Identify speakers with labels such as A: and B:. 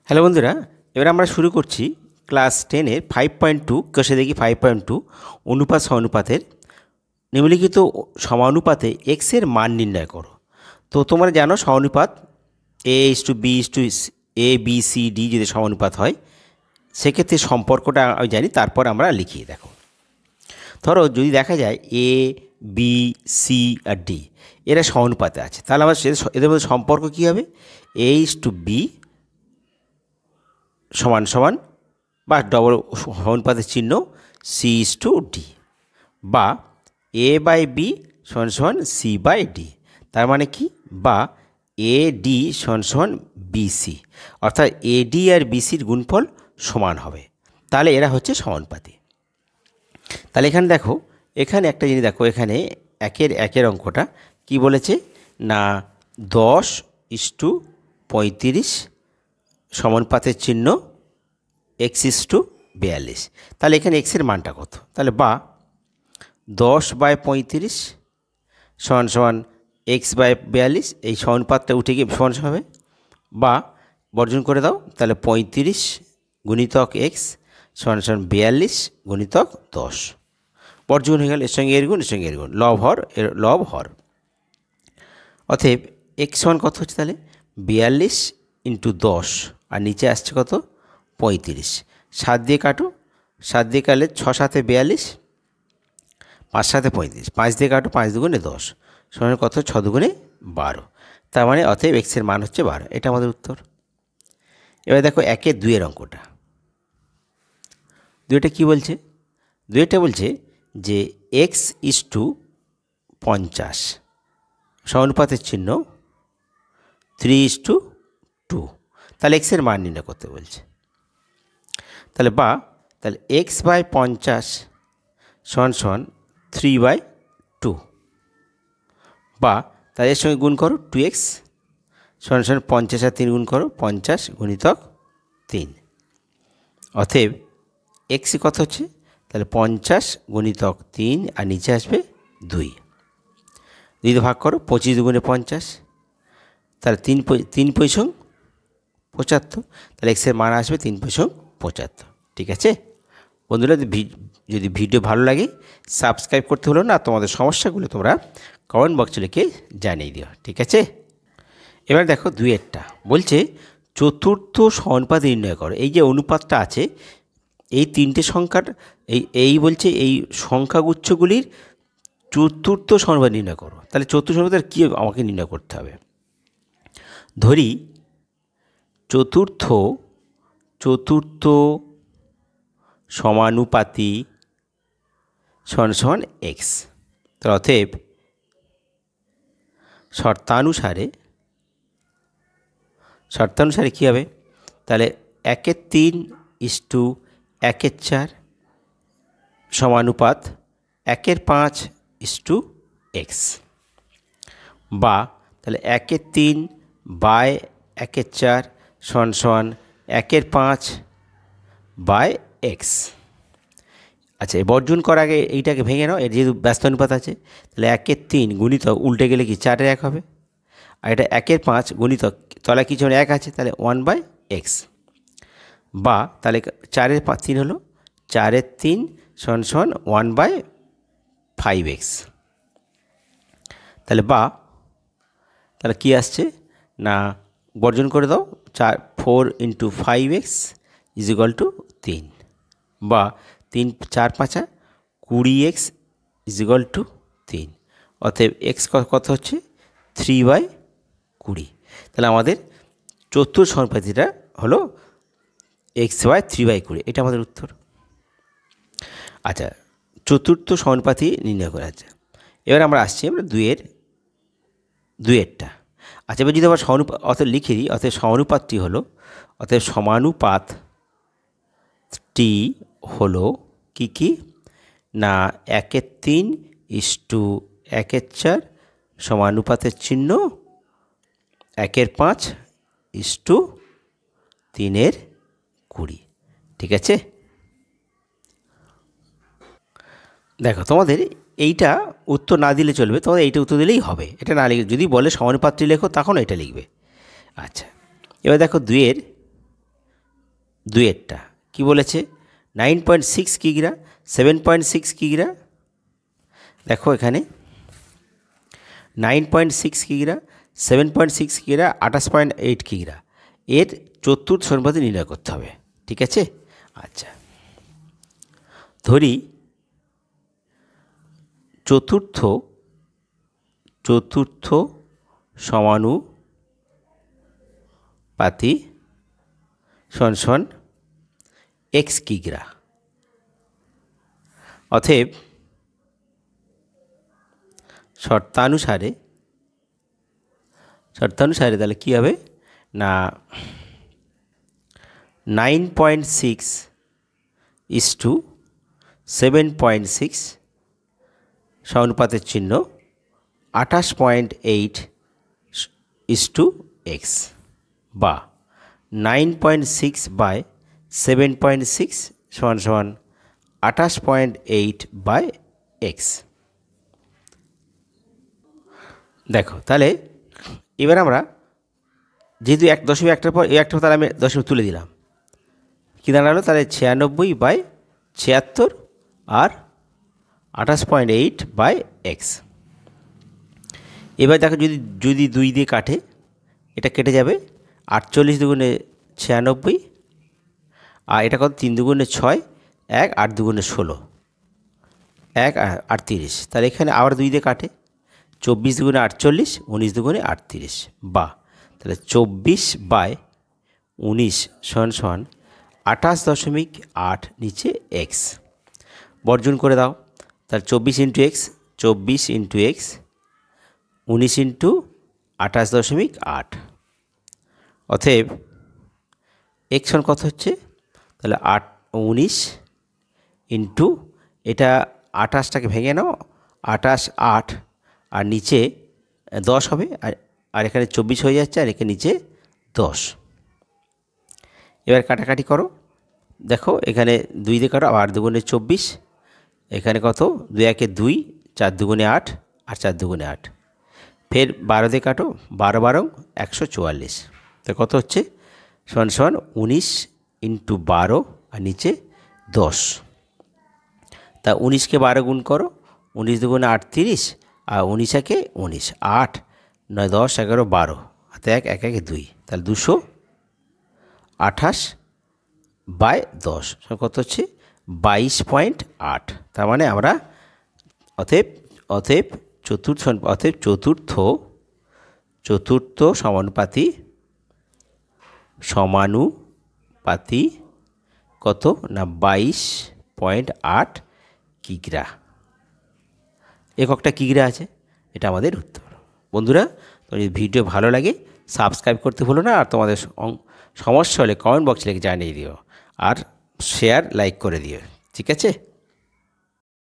A: Hello বন্ধুরা, এবার আমরা শুরু করছি ক্লাস 10-এর 5.2 কষে দেখি 5.2 অনুপাত সমানুপাতের নিম্নলিখিত সমানুপাতে এক্স এর মান নির্ণয় করো। তো তোমরা জানো সমানুপাত এ বি সি ডি যদি সমানুপাত হয় সেক্ষেত্রে সম্পর্কটা আমি জানি, তারপর আমরা লিখি। দেখো, ধরো যদি দেখা যায় A B C R D এরা সমানুপাতে আছে, তাহলে আমার এদের মধ্যে সম্পর্ক কী হবে? A:B সমান সমান বা ডবল সমানুপাতের চিহ্ন C:D, বা A/B সমান সমান C/D। তার মানে কি? বা AD সমান সমান BC, অর্থাৎ AD আর BCর গুণফল সমান হবে, তাহলে এরা হচ্ছে সমানুপাতি। তাহলে এখানে দেখো, এখানে একটা জিনিস দেখো, এখানে একের অঙ্কটা কি বলেছে না 10:35 সমানুপাতের চিহ্ন x:42। তাহলে এখানে এক্সের মানটা কত? তাহলে বা 10/35 সমান সমান x/42, এই সমানুপাতটা উঠে গিয়ে সমান হবে, বা বর্জন করে দাও, তাহলে 35 গুণিতক এক্স সমান সমান 42 গুণিতক 10, বর্জন হয়ে গেল, এর সঙ্গে এর গুণ, এর সঙ্গে এর গুণ, লব হর। অতএব এক্স সমান কত হচ্ছে? তাহলে 42 × 10, আর নিচে আসছে কত? 35। 7 দিয়ে কাটো, 7 দিয়ে কাটলে 6 × 7 = 42, 5 × 7 = 35, 5 দিয়ে কাটো, 5 2 × 10 সমান কত? 6 2 × 12। তার মানে অতএব এক্সের মান হচ্ছে 12। এটা আমাদের উত্তর। এবার দেখো 1-2 অঙ্কটা। 2টা কী বলছে? 2টা বলছে যে x:50 সমানুপাতের চিহ্ন 3:2। তাহলে এক্সের মান নির্ণয় করতে বলছে। তাহলে তাহলে x/50 সমান সমান 3/2, বা তাহলে এর সঙ্গে গুণ করো 2x সমান সমান 50 আর 3 গুণ করো 50 গুণিতক 3। অতএব এক্স কত হচ্ছে? তাহলে 50 গুণিতক 3, আর নিচে আসবে 2। 2 দিয়ে ভাগ করো, 25 2 × 50, তাহলে 3 পয়সং 75। তাহলে এক্সের মান আসবে 3 পয়সং 75। ঠিক আছে বন্ধুরা, যদি ভিডিও ভালো লাগে সাবস্ক্রাইব করতে হলো না, তোমাদের সমস্যাগুলো তোমরা কমেন্ট বক্সে লিখে জানিয়ে দিও। ঠিক আছে, এবার দেখো 2-টা বলছে চতুর্থ সমানুপাত নির্ণয় করো। এই যে অনুপাতটা আছে, এই 3টে সংখ্যার এই বলছে এই সংখ্যাগুচ্ছগুলির চতুর্থ সমানুপাত নির্ণয় করো। তাহলে চতুর্থ সমানুপাত কী আমাকে নির্ণয় করতে হবে? ধরি চতুর্থ সমানুপাতি সমান সমান এক্স। তাহলে অতএব শর্তানুসারে কী হবে? তাহলে 1/3:1/4 সমানুপাত 1/5:x, বা তাহলে 1/3/1/4 সমান সমান 1/5/x। আচ্ছা, বর্জন করার আগে এইটাকে ভেঙে নাও, এর যেহেতু ব্যস্ত অনুপাত আছে, তাহলে 1/3 গুণিতক উল্টে গেলে কি 4/1 হবে, আর এটা 1/5 গুণিতক তলায় কিছু 1 আছে, তাহলে 1/x, বা তাহলে 4/3 হলো 4/3 সমান সমান 1/5x। তাহলে তাহলে কী আসছে না বর্জন করে দাও, 4 × 5x = 3, বা 3 4 5 20x = 3। অতএব এক্স কত হচ্ছে? 3/20। তাহলে আমাদের চতুর্থ সমানুপাতিটা হলো x/3/20। এটা আমাদের উত্তর। আচ্ছা, চতুর্থ সমানুপাতি নির্ণয় করা আছে। এবার আমরা আসছি আমরা 2-টা। আচ্ছা, এবার যদি আমরা অতএব লিখে দিই, অতএব সমানুপাতটি হলো, অতএব সমানুপাতটি হলো কি না 1/3:1/4 সমানুপাতের চিহ্ন 1/5:3/20। ঠিক আছে, দেখো তোমাদের এইটা উত্তর না দিলে চলবে, তোমাদের এইটা উত্তর দিলেই হবে। এটা না লিখে, যদি বলে সমানুপাতটি লেখো তখন এটা লিখবে। আচ্ছা, এবার দেখো 2 দুইয়েরটা কী বলেছে 9.6 কিগ্রা 7.6 কিগ্রা। দেখো এখানে 9.6 কিগ্রা 7.6 কিগ্রা 28.8 কিগ্রা এর চতুর্থ সমানুপাতি নির্ণয় করতে হবে। ঠিক আছে, আচ্ছা ধরি চতুর্থ সমানুপাতি সমান x কিগ্রা। অতএব শর্তানুসারে তাহলে কী হবে না 9.6 = 7.6 সমানুপাতের চিহ্ন 28.8 = x বা 9.6/7.6 = 28.8/x। দেখো তাহলে এবার আমরা যেহেতু 1.1টার পর এই একটা তাহলে আমি দশমিক তুলে দিলাম, কী দাঁড়ালো তাহলে 96/76 আর 28.8/x। এবার দেখো যদি 2 দিয়ে কাটে এটা কেটে যাবে, 48 দুগুণে 96 আর এটা কত 3 দুগুণে 6 1 8 দুগুণে 16 1 38। তাহলে এখানে আবার 2 দিয়ে কাটে 24 দুগুণে 48 19 দুগুণে 38 বা তাহলে 24/19 = 28.8 নিচে x। বর্জন করে দাও, তাহলে 24 × x 24 × x 19 × 28.8। অতএব x সমান কত হচ্ছে তাহলে 19 ইন্টু এটা 28টাকে ভেঙে নাও 28 8 আর নিচে 10 হবে আর এখানে 24 হয়ে যাচ্ছে আর এখানে নিচে 10। এবার কাটাকাটি করো, দেখো এখানে 2 দিয়ে কাটো, 8 দুগুণে 24, এখানে কত 2 1 2 4 দুগুণে 8 আর 4 দুগুণে 8, ফের 12 দিয়ে কাটো 12 12 144। তো কত হচ্ছে সমান 19 × 12 আর নিচে 10। তা 19কে 12 গুণ করো, 19 দুগুণে 38 আর 19 একে 19 8 9 10 11 12 হাতে 1 1 1 2, তাহলে 228/10 কত হচ্ছে 22.8। তার মানে আমরা অতএব চতুর্থ সমানুপাতি কত না 22.8 কিগ্রা। এককটা কিগ্রা আছে, এটা আমাদের উত্তর। বন্ধুরা তোমার যদি ভিডিও ভালো লাগে সাবস্ক্রাইব করতে ভুলো না, আর তোমাদের সমস্যা হলে কমেন্ট বক্সে লিখে জানিয়ে দিও আর শেয়ার লাইক করে দিও। ঠিক আছে।